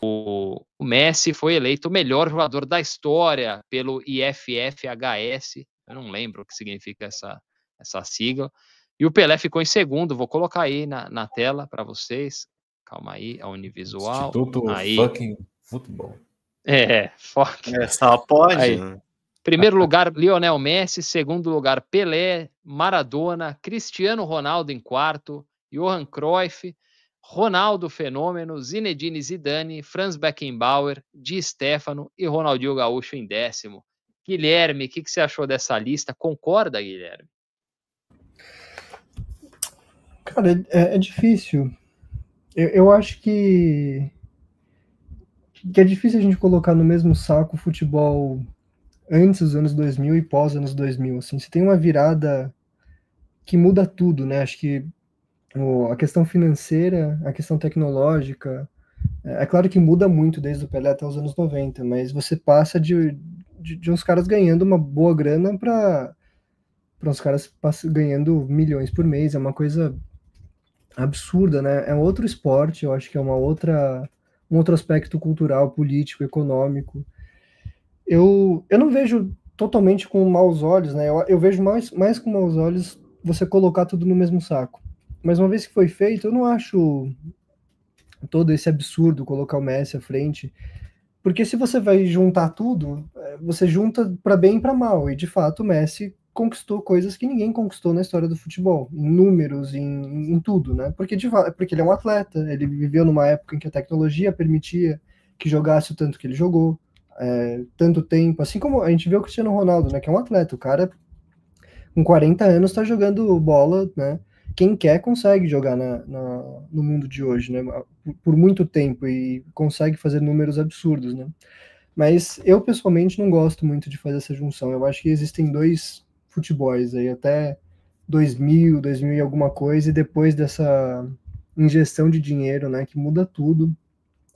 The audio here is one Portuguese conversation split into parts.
o Messi foi eleito o melhor jogador da história pelo IFFHS, eu não lembro o que significa essa sigla, e o Pelé ficou em segundo, vou colocar aí na tela para vocês, calma aí, a Univisual. Instituto aí. Fucking Futebol. Só pode. Aí. Primeiro lugar, Lionel Messi. Segundo lugar, Pelé, Maradona, Cristiano Ronaldo em quarto, Johan Cruyff, Ronaldo Fenômeno, Zinedine Zidane, Franz Beckenbauer, Di Stéfano e Ronaldinho Gaúcho em décimo. Guilherme, o que você achou dessa lista? Concorda, Guilherme? Cara, é difícil. Eu acho que é difícil a gente colocar no mesmo saco o futebol antes dos anos 2000 e pós anos 2000. Assim, você tem uma virada que muda tudo, né? Acho que a questão financeira, a questão tecnológica, é claro que muda muito desde o Pelé até os anos 90, mas você passa de uns caras ganhando uma boa grana para uns caras ganhando milhões por mês. É uma coisa absurda, né? É um outro esporte, eu acho que é um outro aspecto cultural, político, econômico. Eu não vejo totalmente com maus olhos, né? Eu vejo mais com maus olhos você colocar tudo no mesmo saco. Mas uma vez que foi feito, eu não acho todo esse absurdo colocar o Messi à frente, porque se você vai juntar tudo, você junta para bem e para mal, e de fato o Messi conquistou coisas que ninguém conquistou na história do futebol, em números, em tudo, né? Porque ele é um atleta, ele viveu numa época em que a tecnologia permitia que jogasse o tanto que ele jogou, tanto tempo, assim como a gente vê o Cristiano Ronaldo, né? Que é um atleta, o cara com 40 anos está jogando bola, né? Quem quer consegue jogar no mundo de hoje, né? Por muito tempo e consegue fazer números absurdos, né? Mas eu pessoalmente não gosto muito de fazer essa junção. Eu acho que existem dois futebols aí, até 2000 e alguma coisa, e depois dessa injeção de dinheiro, né, que muda tudo.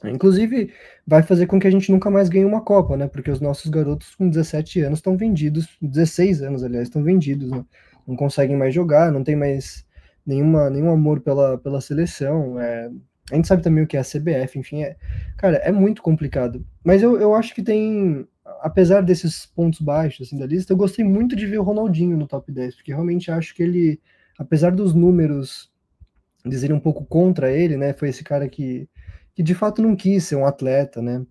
Inclusive, vai fazer com que a gente nunca mais ganhe uma Copa, né? Porque os nossos garotos com 17 anos estão vendidos, 16 anos, aliás, estão vendidos, né? Não conseguem mais jogar, não tem mais nenhum amor pela seleção. A gente sabe também o que é a CBF, enfim, cara, é muito complicado. Mas eu acho que tem, apesar desses pontos baixos assim, da lista, eu gostei muito de ver o Ronaldinho no top 10, porque realmente acho que ele, apesar dos números dizerem um pouco contra ele, né? Foi esse cara que de fato não quis ser um atleta, né?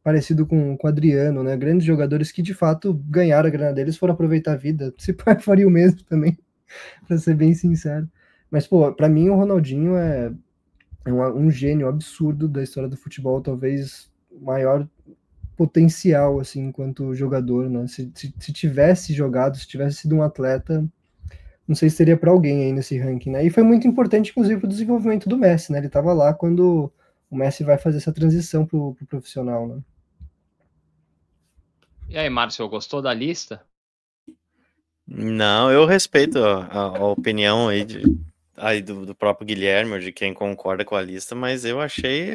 Parecido com o Adriano, né? Grandes jogadores que de fato ganharam a grana deles, foram aproveitar a vida. Se faria o mesmo também, para ser bem sincero. Mas, pô, para mim o Ronaldinho é um gênio absurdo da história do futebol, talvez o maior potencial, assim, enquanto jogador, né? Se tivesse jogado, se tivesse sido um atleta, não sei se seria para alguém aí nesse ranking, né? E foi muito importante, inclusive, para o desenvolvimento do Messi, né? Ele estava lá quando o Messi vai fazer essa transição pro profissional, né? E aí, Márcio, gostou da lista? Não, eu respeito a opinião aí do próprio Guilherme, de quem concorda com a lista, mas eu achei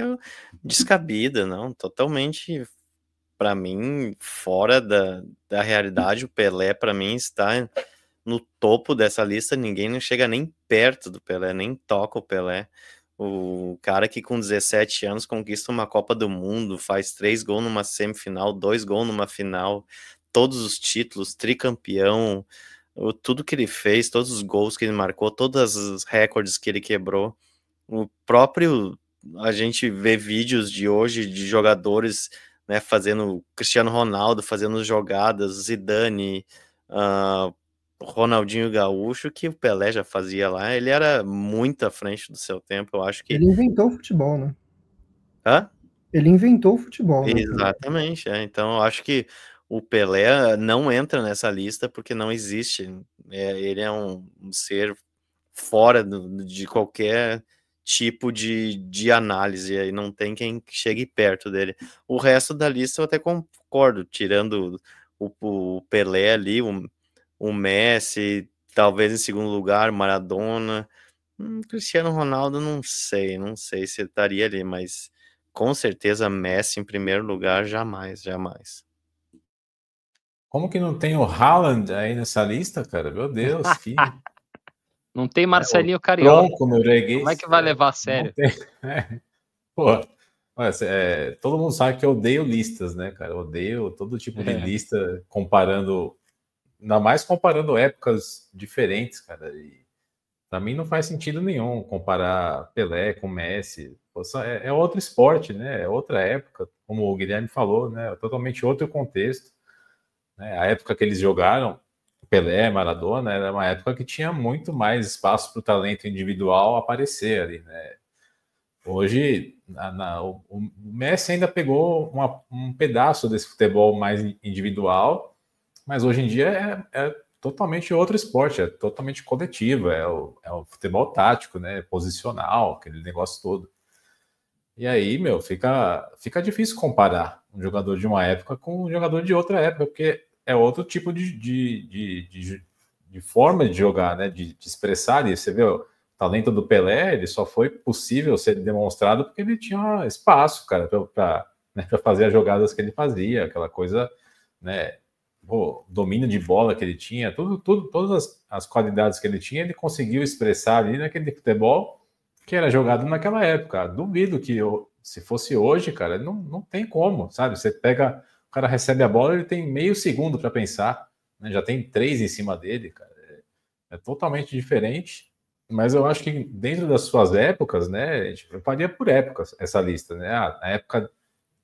descabida, não, totalmente, para mim, fora da realidade. O Pelé, para mim, está no topo dessa lista. Ninguém não chega nem perto do Pelé, nem toca o Pelé. O cara que com 17 anos conquista uma Copa do Mundo, faz 3 gols numa semifinal, 2 gols numa final, todos os títulos, tricampeão, tudo que ele fez, todos os gols que ele marcou, todos os recordes que ele quebrou. O próprio, a gente vê vídeos de hoje de jogadores, né, fazendo, Cristiano Ronaldo fazendo jogadas, Zidane, Ronaldinho Gaúcho, que o Pelé já fazia lá. Ele era muito à frente do seu tempo, eu acho que... Ele inventou o futebol, né? Hã? Ele inventou o futebol, né? Exatamente, então eu acho que o Pelé não entra nessa lista porque não existe. Ele é um ser fora de qualquer tipo de análise, aí não tem quem chegue perto dele. O resto da lista eu até concordo, tirando o Pelé ali, o Messi, talvez em segundo lugar, Maradona. Cristiano Ronaldo, não sei se estaria ali, mas com certeza Messi em primeiro lugar, jamais. Como que não tem o Haaland aí nessa lista, cara? Meu Deus, que... Não tem Marcelinho Carioca. Tronco no reguês. Como é que vai levar a sério? Não tem. Pô, Todo mundo sabe que eu odeio listas, né, cara? Eu odeio todo tipo de lista comparando, ainda mais comparando épocas diferentes, cara. E pra mim não faz sentido nenhum comparar Pelé com Messi. É outro esporte, né? É outra época, como o Guilherme falou, né? É totalmente outro contexto, né? A época que eles jogaram, Pelé, Maradona, era uma época que tinha muito mais espaço para o talento individual aparecer ali, né? Hoje, o Messi ainda pegou um pedaço desse futebol mais individual, mas hoje em dia é totalmente outro esporte, é totalmente coletivo, é o futebol tático, né? Posicional, aquele negócio todo. E aí, meu, fica difícil comparar um jogador de uma época com um jogador de outra época, porque é outro tipo de forma de jogar, né? De expressar isso. Você vê o talento do Pelé, ele só foi possível ser demonstrado porque ele tinha espaço, cara, para fazer as jogadas que ele fazia, aquela coisa, né? O domínio de bola que ele tinha, todas as qualidades que ele tinha, ele conseguiu expressar ali naquele futebol que era jogado naquela época. Duvido que se fosse hoje, cara, não tem como, sabe? Você pega, o cara recebe a bola, ele tem meio segundo para pensar, né? Já tem 3 em cima dele, cara. É totalmente diferente. Mas eu acho que dentro das suas épocas, né? Eu faria por épocas essa lista, né? A época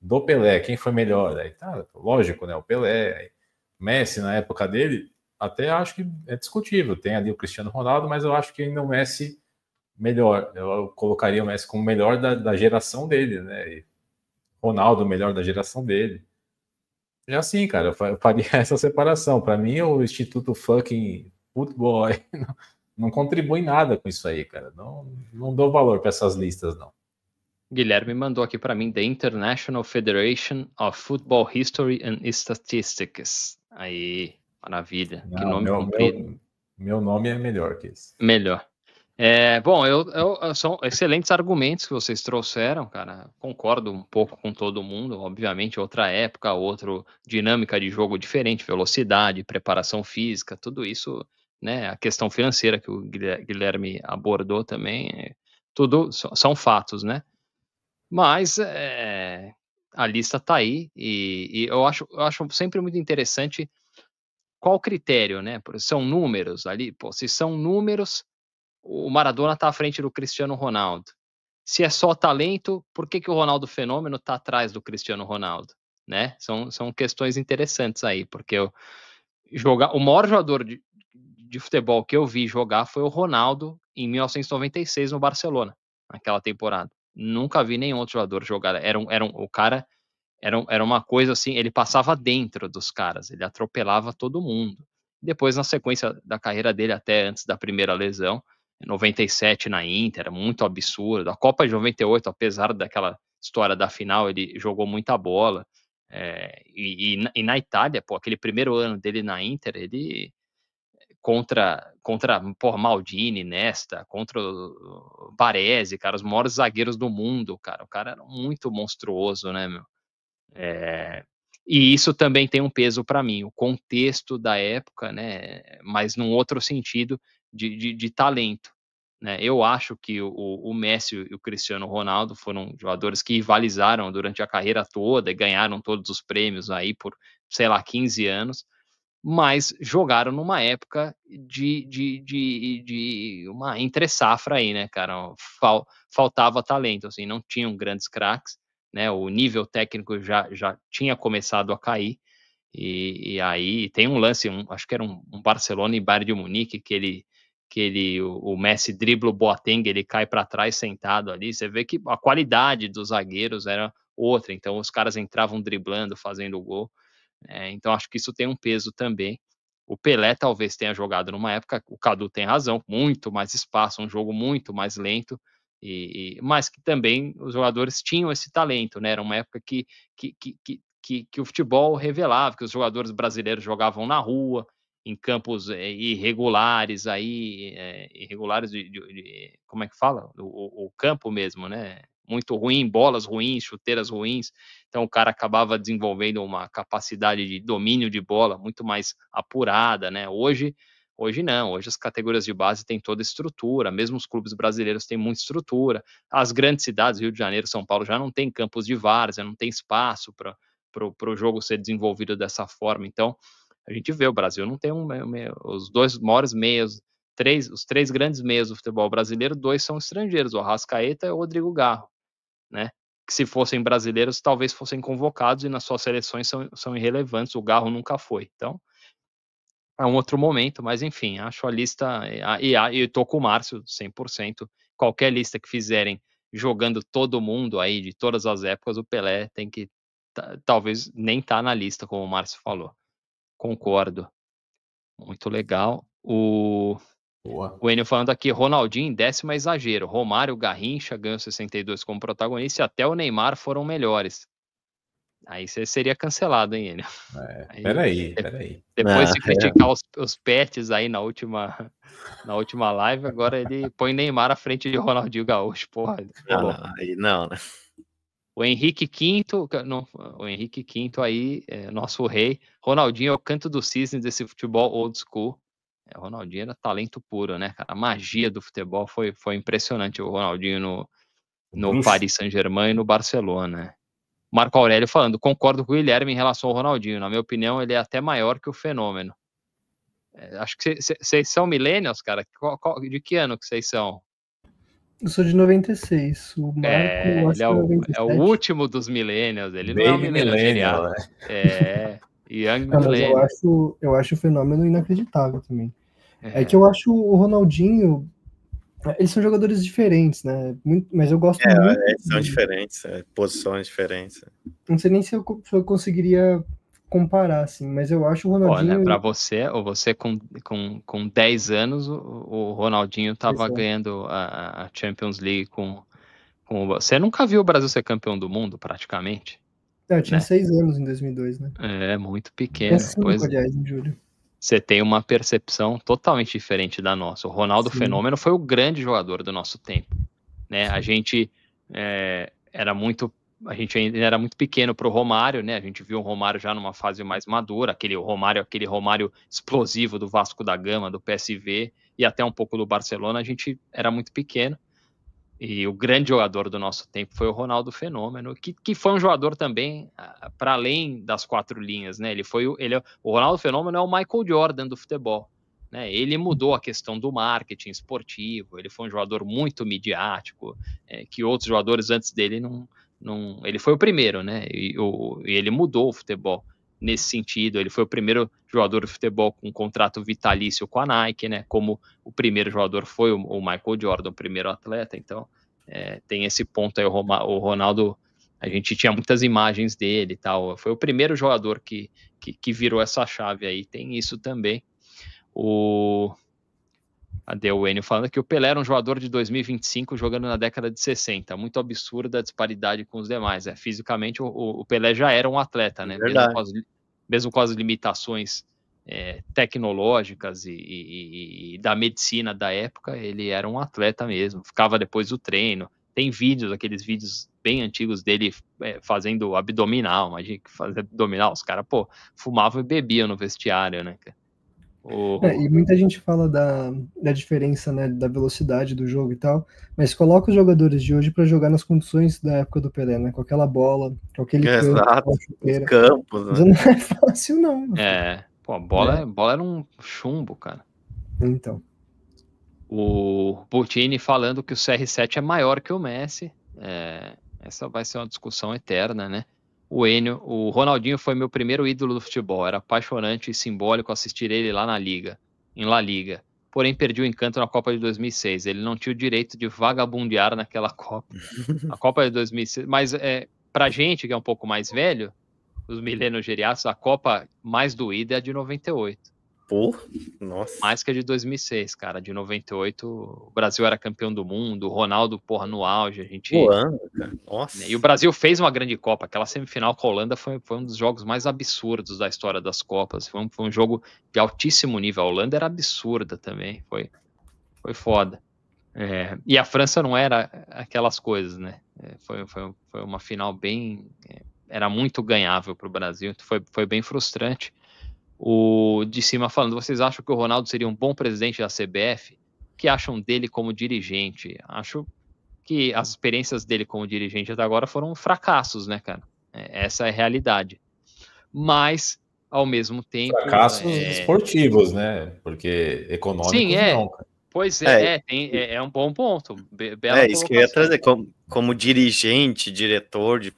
do Pelé, quem foi melhor? Aí tá, lógico, né? O Pelé, aí, Messi na época dele, até acho que é discutível. Tem ali o Cristiano Ronaldo, mas eu acho que ainda o Messi melhor. Eu colocaria o Messi como melhor da geração dele, né? E Ronaldo, melhor da geração dele. É assim, cara, eu faria essa separação. Para mim, o Instituto Fucking Football aí não contribui nada com isso aí, cara. Não dou valor para essas listas, não. Guilherme mandou aqui para mim The International Federation of Football History and Statistics. Aí, maravilha. Não, que nome comprido. Meu nome é melhor que esse. Melhor. Bom, são excelentes argumentos que vocês trouxeram, cara. Concordo um pouco com todo mundo. Obviamente, outra época, outra dinâmica de jogo diferente, velocidade, preparação física, tudo isso, né? A questão financeira que o Guilherme abordou também, tudo são fatos, né? Mas a lista tá aí e eu acho sempre muito interessante qual o critério, né? São números ali, pô, se são números, o Maradona tá à frente do Cristiano Ronaldo. Se é só talento, por que o Ronaldo Fenômeno tá atrás do Cristiano Ronaldo, né? São questões interessantes aí, porque o maior jogador de futebol que eu vi jogar foi o Ronaldo em 1996 no Barcelona, naquela temporada. Nunca vi nenhum outro jogador jogar. O cara era uma coisa assim, ele passava dentro dos caras, ele atropelava todo mundo. Depois, na sequência da carreira dele, até antes da primeira lesão, em 97 na Inter, era muito absurdo. A Copa de 98, apesar daquela história da final, ele jogou muita bola. E na Itália, pô, aquele primeiro ano dele na Inter, ele contra porra, Maldini, Nesta, contra o Baresi, cara, os maiores zagueiros do mundo, cara. O cara era muito monstruoso, né, meu? E isso também tem um peso para mim, o contexto da época, né? Mas num outro sentido de talento. Né? Eu acho que o Messi e o Cristiano Ronaldo foram jogadores que rivalizaram durante a carreira toda e ganharam todos os prêmios aí por, sei lá, 15 anos, mas jogaram numa época de uma entre-safra aí, né, cara? Faltava talento, assim, não tinham grandes craques, né? O nível técnico já tinha começado a cair, e aí tem um lance, acho que era um Barcelona e Bayern de Munique, o Messi dribla o Boateng, ele cai para trás sentado ali, você vê que a qualidade dos zagueiros era outra, então os caras entravam driblando, fazendo o gol. Então acho que isso tem um peso também. O Pelé talvez tenha jogado numa época, o Cadu tem razão, muito mais espaço, um jogo muito mais lento, mas que também os jogadores tinham esse talento, né? Era uma época que o futebol revelava, que os jogadores brasileiros jogavam na rua, em campos irregulares, irregulares como é que fala? O campo mesmo, né? Muito ruim, bolas ruins, chuteiras ruins. Então o cara acabava desenvolvendo uma capacidade de domínio de bola muito mais apurada, né? Hoje Hoje não, hoje as categorias de base têm toda a estrutura, mesmo os clubes brasileiros têm muita estrutura, as grandes cidades, Rio de Janeiro, São Paulo, já não tem campos de várzea, não tem espaço para o jogo ser desenvolvido dessa forma. Então, a gente vê, o Brasil não tem os dois maiores meios, os três grandes meios do futebol brasileiro, 2 são estrangeiros, o Arrascaeta e o Rodrigo Garro, né? Que se fossem brasileiros, talvez fossem convocados e nas suas seleções são irrelevantes, o Garro nunca foi. Então, é um outro momento, mas enfim, acho a lista, e eu tô com o Márcio 100%, qualquer lista que fizerem jogando todo mundo aí, de todas as épocas, o Pelé tem que, talvez nem tá na lista, como o Márcio falou. Concordo. Muito legal. Boa. O Enio falando aqui, Ronaldinho em 10º é exagero, Romário, Garrincha ganhou 62 como protagonista e até o Neymar foram melhores. Aí você seria cancelado, hein, Enio? Peraí. Depois de criticar os pets aí na última live, agora ele põe Neymar à frente de Ronaldinho Gaúcho, porra. Aí não, né? O Henrique V, aí, nosso rei. Ronaldinho é o canto do cisne desse futebol old school. O Ronaldinho era talento puro, né, cara? A magia do futebol foi impressionante. O Ronaldinho no Paris Saint-Germain e no Barcelona. Marco Aurélio falando, concordo com o Guilherme em relação ao Ronaldinho. Na minha opinião, ele é até maior que o Fenômeno. Acho que vocês são millennials, cara? De que ano que vocês são? Eu sou de 96. O Marco, ele é o último dos millennials. Ele não é um millennial, Young millennial. Mas eu acho o Fenômeno inacreditável também. É que eu acho o Ronaldinho... Eles são jogadores diferentes, né? Mas eu gosto muito. São diferentes, posições diferentes. Não sei nem se eu conseguiria comparar, assim, mas eu acho o Ronaldinho... Para você com 10 anos, o Ronaldinho estava ganhando a Champions League com... Você nunca viu o Brasil ser campeão do mundo, praticamente? Eu tinha 6 anos em 2002, né? Muito pequeno. 5, aliás, em julho. Você tem uma percepção totalmente diferente da nossa. O Ronaldo Fenômeno foi o grande jogador do nosso tempo, né? A gente ainda era muito pequeno para o Romário, né? A gente viu o Romário já numa fase mais madura, aquele Romário explosivo do Vasco da Gama, do PSV e até um pouco do Barcelona. A gente era muito pequeno. E o grande jogador do nosso tempo foi o Ronaldo Fenômeno, que foi um jogador também para além das 4 linhas, né? O Ronaldo Fenômeno é o Michael Jordan do futebol, né? Ele mudou a questão do marketing esportivo, ele foi um jogador muito midiático, que outros jogadores antes dele não ele foi o primeiro, né? E ele mudou o futebol nesse sentido. Ele foi o primeiro jogador de futebol com um contrato vitalício com a Nike, né? Como o primeiro jogador foi o Michael Jordan, o primeiro atleta. Então, tem esse ponto aí. O Ronaldo, a gente tinha muitas imagens dele e tal. Foi o primeiro jogador que virou essa chave aí. Tem isso também. A o Enio falando que o Pelé era um jogador de 2025 jogando na década de 60. Muito absurda a disparidade com os demais. Fisicamente, o Pelé já era um atleta, né? Mesmo com as limitações tecnológicas e da medicina da época, ele era um atleta mesmo. Ficava depois do treino. Tem aqueles vídeos bem antigos dele fazendo abdominal. Imagina que fazer abdominal. Os caras, fumavam e bebiam no vestiário, né, cara? E muita gente fala da diferença, né, da velocidade do jogo e tal, mas coloca os jogadores de hoje para jogar nas condições da época do Pelé, né, com aquela bola, com aquele campos, né? Mas não é fácil não. A bola era um chumbo, cara. Então. O Bottini falando que o CR7 é maior que o Messi, essa vai ser uma discussão eterna, né? O Ronaldinho foi meu primeiro ídolo do futebol. Era apaixonante e simbólico assistir ele lá em La Liga. Porém, perdi o encanto na Copa de 2006. Ele não tinha o direito de vagabundear naquela Copa. A Copa de 2006... Mas pra gente, que é um pouco mais velho, os milênios geriátricos, a Copa mais doída é a de 98. Nossa. Mais que a de 2006, cara. De 98, o Brasil era campeão do mundo, o Ronaldo, no auge. A gente... cara. Nossa. E o Brasil fez uma grande Copa. Aquela semifinal com a Holanda foi um dos jogos mais absurdos da história das Copas. Foi um jogo de altíssimo nível. A Holanda era absurda também. Foi foda. E a França não era aquelas coisas, né? Foi uma final bem... era muito ganhável para o Brasil. Foi bem frustrante. O de cima falando, vocês acham que o Ronaldo seria um bom presidente da CBF? O que acham dele como dirigente? Acho que as experiências dele como dirigente até agora foram fracassos, né, cara? Essa é a realidade. Mas, ao mesmo tempo... Fracassos esportivos, né? Porque econômicos Sim, não, cara. Pois é um bom ponto. Bela isso que eu ia colocação. trazer. Como dirigente, diretor de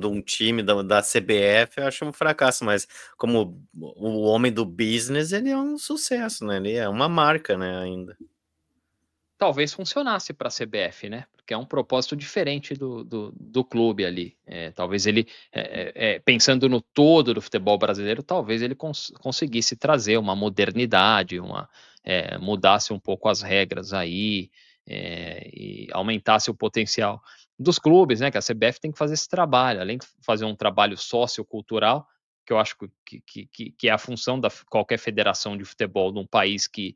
um time da CBF, eu acho um fracasso, mas como o homem do business, ele é um sucesso, né? Ele é uma marca, né, ainda. Talvez funcionasse para a CBF, né? Porque é um propósito diferente do clube ali. Talvez ele, pensando no todo do futebol brasileiro, talvez ele conseguisse trazer uma modernidade, mudasse um pouco as regras aí, e aumentasse o potencial dos clubes, né? Que a CBF tem que fazer esse trabalho, além de fazer um trabalho sociocultural, que eu acho que é a função da qualquer federação de futebol num país que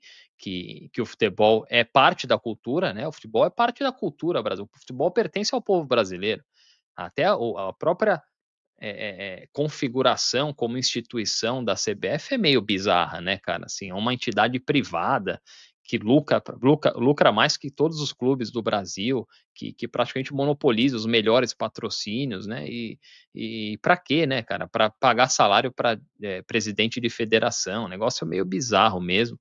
o futebol é parte da cultura, né? O futebol é parte da cultura brasileira. O futebol pertence ao povo brasileiro. Até a própria configuração como instituição da CBF é meio bizarra, né, cara? Assim, é uma entidade privada que lucra mais que todos os clubes do Brasil, que praticamente monopoliza os melhores patrocínios, né? E para quê, né, cara? Para pagar salário para presidente de federação. Um negócio meio bizarro mesmo.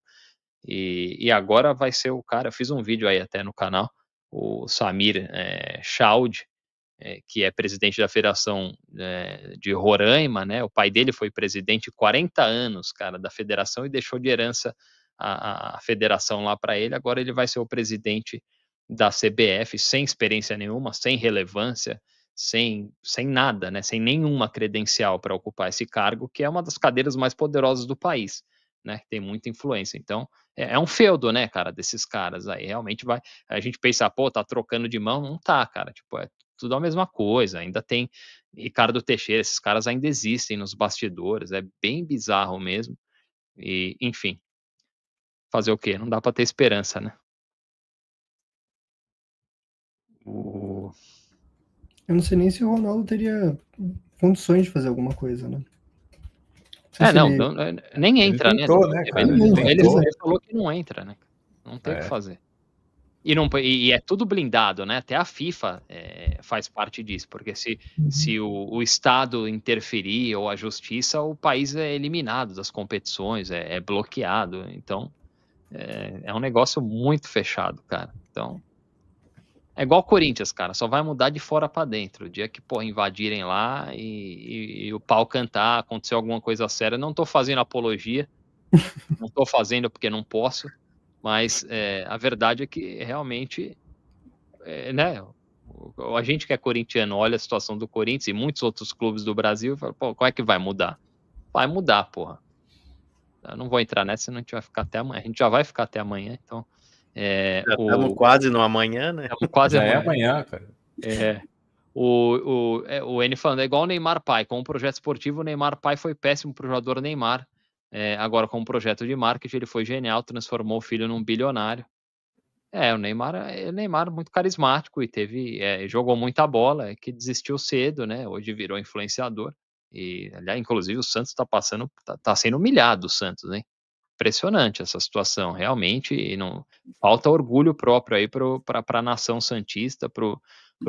E agora vai ser o cara, eu fiz um vídeo aí até no canal, o Samir Chaud, que é presidente da Federação de Roraima, né? O pai dele foi presidente 40 anos, cara, da federação e deixou de herança a federação lá para ele. Agora ele vai ser o presidente da CBF, sem experiência nenhuma, sem relevância, sem nada, né? Sem nenhuma credencial para ocupar esse cargo, que é uma das cadeiras mais poderosas do país, né? Que tem muita influência. Então, é um feudo, né, cara, desses caras aí. Realmente vai. A gente pensa, pô, tá trocando de mão. Não tá, cara. Tipo, tudo a mesma coisa. Ainda tem Ricardo Teixeira, esses caras ainda existem nos bastidores. É bem bizarro mesmo. E, enfim. Fazer o quê? Não dá pra ter esperança, né? Eu não sei nem se o Ronaldo teria condições de fazer alguma coisa, né? Nem entra, ele tentou, né? Cara? Ele falou que não entra, né? Não tem o que fazer. E é tudo blindado, né? Até a FIFA faz parte disso, porque se o Estado interferir ou a justiça, o país é eliminado das competições, é bloqueado. Então, é um negócio muito fechado, cara. Então, é igual o Corinthians, cara, só vai mudar de fora para dentro. O dia que, invadirem lá e o pau cantar, aconteceu alguma coisa séria, não tô fazendo apologia, não tô fazendo porque não posso, mas a verdade é que realmente, né, a gente que é corintiano olha a situação do Corinthians e muitos outros clubes do Brasil e fala, pô, como é que vai mudar? Vai mudar, porra. Eu não vou entrar nessa, senão a gente vai ficar até amanhã. A gente já vai ficar até amanhã, então... Já estamos quase no amanhã, né? Estamos quase já amanhã. É amanhã, cara. O N falando, é igual o Neymar pai. Com o projeto esportivo, o Neymar pai foi péssimo pro jogador Neymar. Agora, com o projeto de marketing, ele foi genial, transformou o filho num bilionário. O Neymar muito carismático e jogou muita bola, que desistiu cedo, né? Hoje virou influenciador. E, aliás, inclusive, o Santos tá sendo humilhado, o Santos, hein? Impressionante essa situação, realmente, e não falta orgulho próprio aí para a nação santista, pro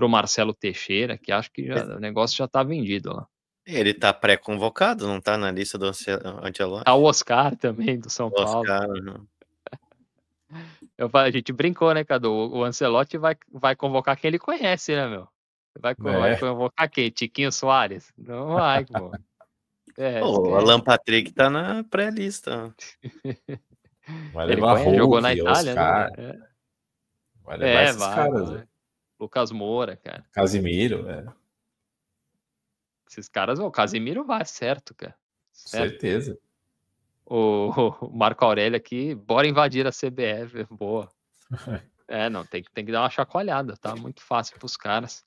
Marcelo Teixeira, que acho que o negócio já tá vendido lá. Ele tá pré-convocado, não tá na lista do Ancelotti? Tá o Oscar também, do São Paulo. Oscar, não. A gente brincou, né, Cadu? O Ancelotti vai convocar quem ele conhece, né, meu? Vai convocar quem? Tiquinho Soares? Não vai, pô. O Alan Patrick tá na pré-lista. Vai levar Hulk, jogou na Itália, Oscar. né? Vai levar esses caras. Vai. Lucas Moura, cara. Casimiro, Esses caras, o Casimiro vai, certo, cara. Certo. Certeza. O Marco Aurélio aqui, bora invadir a CBF. Boa. Não, tem que dar uma chacoalhada, tá? Muito fácil pros caras.